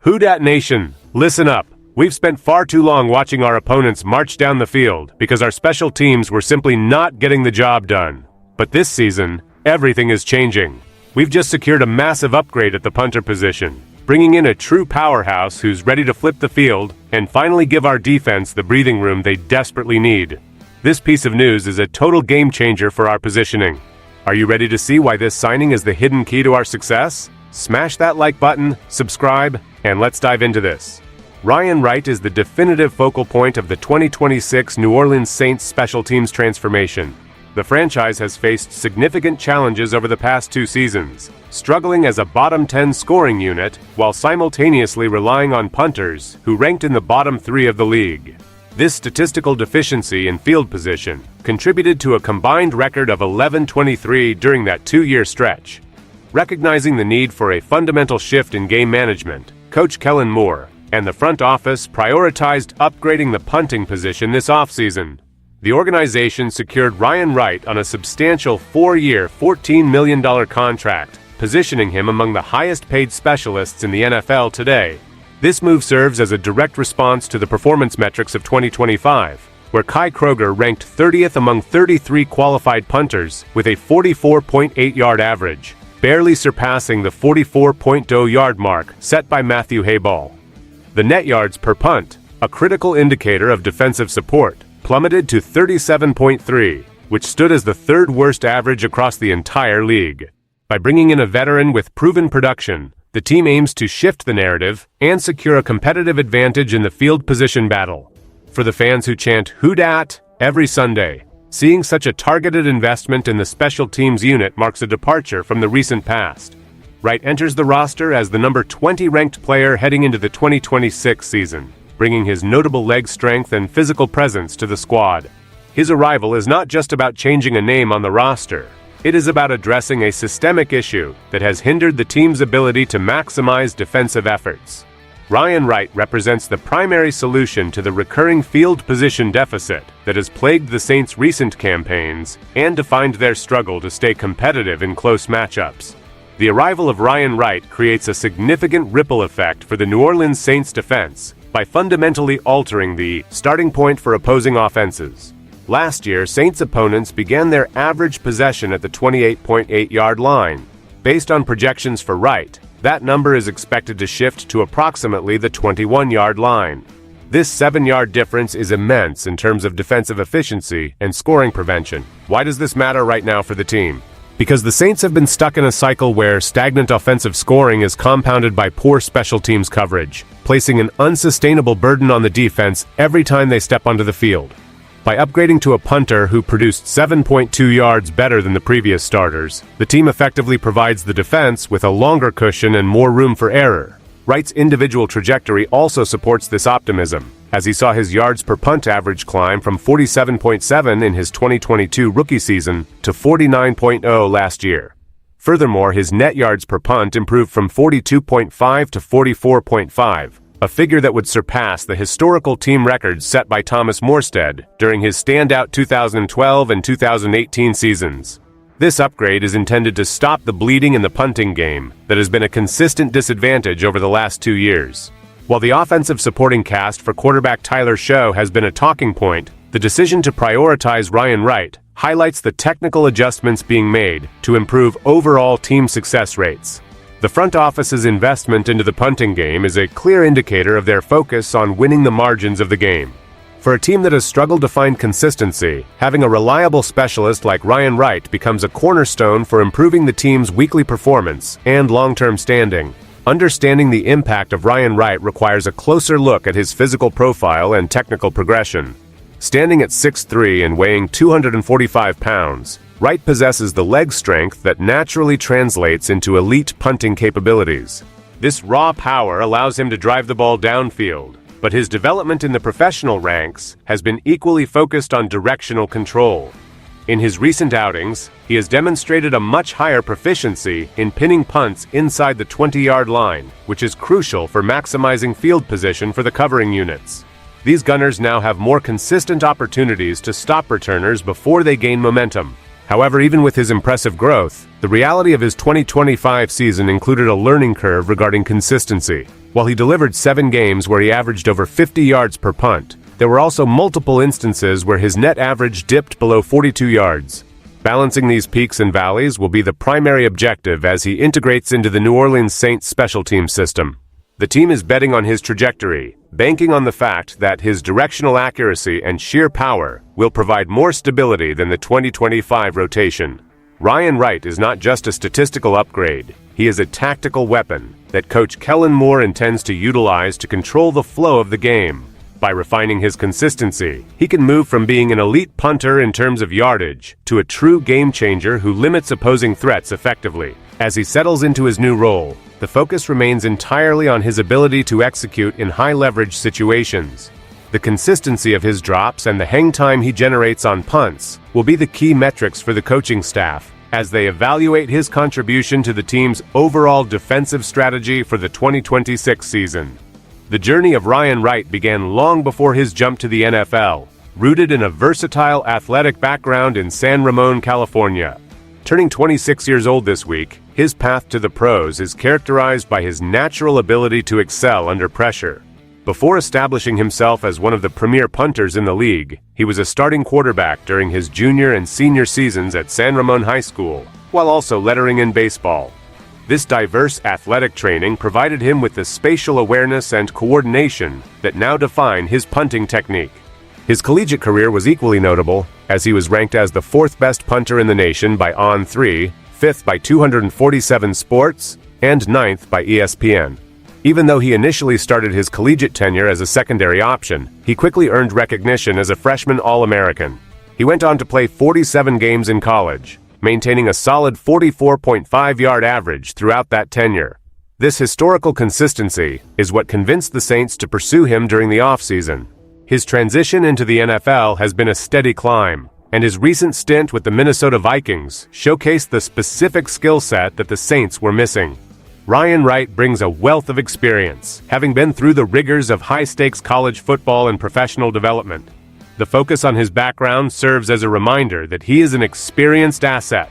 Who Dat Nation, listen up. We've spent far too long watching our opponents march down the field because our special teams were simply not getting the job done. But this season, everything is changing. We've just secured a massive upgrade at the punter position, bringing in a true powerhouse who's ready to flip the field and finally give our defense the breathing room they desperately need. This piece of news is a total game changer for our positioning. Are you ready to see why this signing is the hidden key to our success? Smash that like button, subscribe, and let's dive into this. Ryan Wright is the definitive focal point of the 2026 New Orleans Saints special teams transformation. The franchise has faced significant challenges over the past 2 seasons, struggling as a bottom 10 scoring unit while simultaneously relying on punters who ranked in the bottom 3 of the league. This statistical deficiency in field position contributed to a combined record of 11-23 during that 2-year stretch. Recognizing the need for a fundamental shift in game management, Coach Kellen Moore and the front office prioritized upgrading the punting position this offseason. The organization secured Ryan Wright on a substantial 4-year, $14 million contract, positioning him among the highest-paid specialists in the NFL today. This move serves as a direct response to the performance metrics of 2025, where Kai Kroger ranked 30th among 33 qualified punters with a 44.8-yard average, barely surpassing the 44.0-yard mark set by Matthew Hayball. The net yards per punt, a critical indicator of defensive support, plummeted to 37.3, which stood as the 3rd worst average across the entire league. By bringing in a veteran with proven production, the team aims to shift the narrative and secure a competitive advantage in the field position battle. For the fans who chant "Who Dat" every Sunday, seeing such a targeted investment in the special teams unit marks a departure from the recent past. Wright enters the roster as the number 20 ranked player heading into the 2026 season, bringing his notable leg strength and physical presence to the squad. His arrival is not just about changing a name on the roster. It is about addressing a systemic issue that has hindered the team's ability to maximize defensive efforts. Ryan Wright represents the primary solution to the recurring field position deficit that has plagued the Saints' recent campaigns and defined their struggle to stay competitive in close matchups. The arrival of Ryan Wright creates a significant ripple effect for the New Orleans Saints defense by fundamentally altering the starting point for opposing offenses. Last year, Saints opponents began their average possession at the 28.8-yard line. Based on projections for Wright, that number is expected to shift to approximately the 21-yard line. This 7-yard difference is immense in terms of defensive efficiency and scoring prevention. Why does this matter right now for the team? Because the Saints have been stuck in a cycle where stagnant offensive scoring is compounded by poor special teams coverage, placing an unsustainable burden on the defense every time they step onto the field. By upgrading to a punter who produced 7.2 yards better than the previous starters, the team effectively provides the defense with a longer cushion and more room for error. Wright's individual trajectory also supports this optimism, as he saw his yards per punt average climb from 47.7 in his 2022 rookie season to 49.0 last year. Furthermore, his net yards per punt improved from 42.5 to 44.5, a figure that would surpass the historical team records set by Thomas Morstead during his standout 2012 and 2018 seasons. This upgrade is intended to stop the bleeding in the punting game that has been a consistent disadvantage over the last 2 years. While the offensive supporting cast for quarterback Tyler Shough has been a talking point, the decision to prioritize Ryan Wright highlights the technical adjustments being made to improve overall team success rates. The front office's investment into the punting game is a clear indicator of their focus on winning the margins of the game. For a team that has struggled to find consistency, having a reliable specialist like Ryan Wright becomes a cornerstone for improving the team's weekly performance and long-term standing. Understanding the impact of Ryan Wright requires a closer look at his physical profile and technical progression. Standing at 6'3" and weighing 245 pounds, Wright possesses the leg strength that naturally translates into elite punting capabilities. This raw power allows him to drive the ball downfield, but his development in the professional ranks has been equally focused on directional control. In his recent outings, he has demonstrated a much higher proficiency in pinning punts inside the 20-yard line, which is crucial for maximizing field position for the covering units. These gunners now have more consistent opportunities to stop returners before they gain momentum. However, even with his impressive growth, the reality of his 2025 season included a learning curve regarding consistency. While he delivered 7 games where he averaged over 50 yards per punt, there were also multiple instances where his net average dipped below 42 yards. Balancing these peaks and valleys will be the primary objective as he integrates into the New Orleans Saints special team system. The team is betting on his trajectory, banking on the fact that his directional accuracy and sheer power will provide more stability than the 2025 rotation. Ryan Wright is not just a statistical upgrade, he is a tactical weapon that Coach Kellen Moore intends to utilize to control the flow of the game. By refining his consistency, he can move from being an elite punter in terms of yardage to a true game changer who limits opposing threats effectively. As he settles into his new role, the focus remains entirely on his ability to execute in high-leverage situations. The consistency of his drops and the hang time he generates on punts will be the key metrics for the coaching staff as they evaluate his contribution to the team's overall defensive strategy for the 2026 season. The journey of Ryan Wright began long before his jump to the NFL, rooted in a versatile athletic background in San Ramon, California. Turning 26 years old this week, his path to the pros is characterized by his natural ability to excel under pressure. Before establishing himself as one of the premier punters in the league, he was a starting quarterback during his junior and senior seasons at San Ramon High School, while also lettering in baseball. This diverse athletic training provided him with the spatial awareness and coordination that now define his punting technique. His collegiate career was equally notable, as he was ranked as the 4th best punter in the nation by On3, 5th by 247 Sports, and 9th by ESPN. Even though he initially started his collegiate tenure as a secondary option, he quickly earned recognition as a freshman All-American. He went on to play 47 games in college, maintaining a solid 44.5-yard average throughout that tenure. This historical consistency is what convinced the Saints to pursue him during the offseason. His transition into the NFL has been a steady climb, and his recent stint with the Minnesota Vikings showcased the specific skill set that the Saints were missing. Ryan Wright brings a wealth of experience, having been through the rigors of high-stakes college football and professional development. The focus on his background serves as a reminder that he is an experienced asset.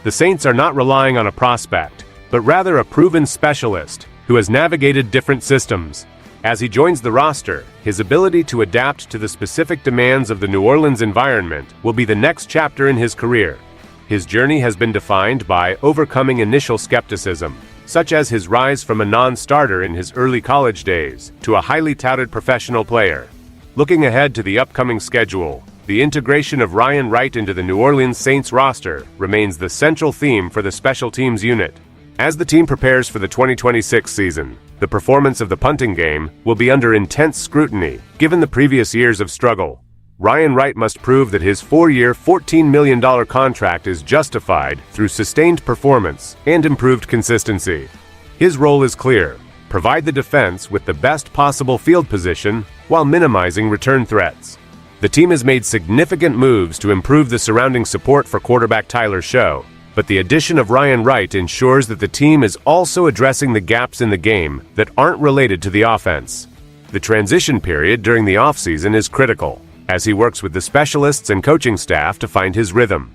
The Saints are not relying on a prospect, but rather a proven specialist who has navigated different systems. As he joins the roster, his ability to adapt to the specific demands of the New Orleans environment will be the next chapter in his career. His journey has been defined by overcoming initial skepticism, such as his rise from a non-starter in his early college days to a highly touted professional player. Looking ahead to the upcoming schedule, the integration of Ryan Wright into the New Orleans Saints roster remains the central theme for the special teams unit. As the team prepares for the 2026 season, the performance of the punting game will be under intense scrutiny, given the previous years of struggle. Ryan Wright must prove that his 4-year, $14 million contract is justified through sustained performance and improved consistency. His role is clear: provide the defense with the best possible field position while minimizing return threats. The team has made significant moves to improve the surrounding support for quarterback Tyler Show, but the addition of Ryan Wright ensures that the team is also addressing the gaps in the game that aren't related to the offense. The transition period during the offseason is critical, as he works with the specialists and coaching staff to find his rhythm.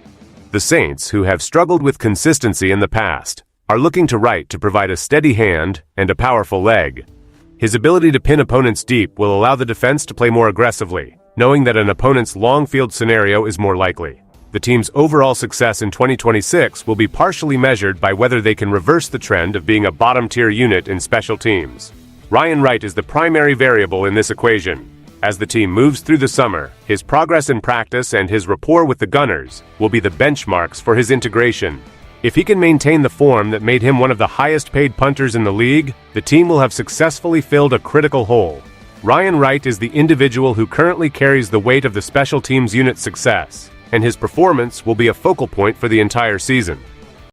The Saints, who have struggled with consistency in the past, are looking to Wright to provide a steady hand and a powerful leg. His ability to pin opponents deep will allow the defense to play more aggressively, knowing that an opponent's long field scenario is more likely. The team's overall success in 2026 will be partially measured by whether they can reverse the trend of being a bottom-tier unit in special teams. Ryan Wright is the primary variable in this equation. As the team moves through the summer, his progress in practice and his rapport with the Gunners will be the benchmarks for his integration. If he can maintain the form that made him one of the highest-paid punters in the league, the team will have successfully filled a critical hole. Ryan Wright is the individual who currently carries the weight of the special teams unit's success, and his performance will be a focal point for the entire season.